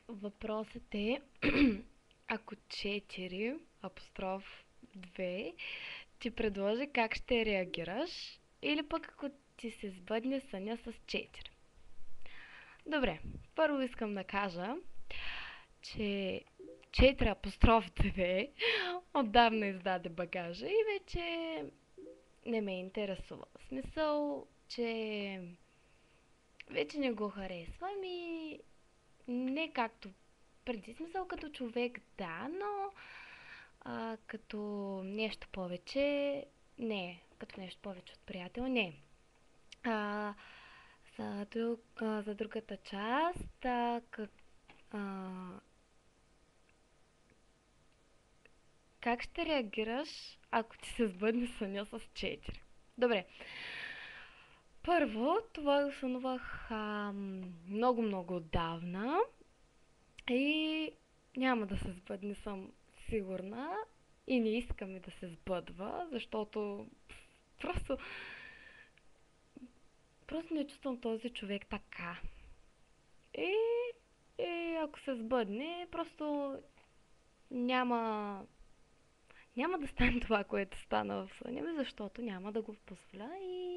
Въпросът е, ако 4 апостроф 2 ти предложи как ще реагираш, или пък ако ти се сбъдне съня с 4. Добре, първо искам да кажа, че 4 апостроф 2 отдавна издаде багажа и вече не ме интересува. В смисъл, че вече не го харесвам и не както преди. Смисъл като човек, да, но като нещо повече, не. Като нещо повече от приятел, не. А, за другата част, а, как ще реагираш, ако ти се сбъдне съня с 4? Добре. Първо, това го сънувах много-много отдавна и няма да се сбъдне, съм сигурна. И не искам и да се сбъдва, защото просто, просто не чувствам този човек така. И, и ако се сбъдне, просто няма, няма да стане това, което стана в съня ми, защото няма да го позволя и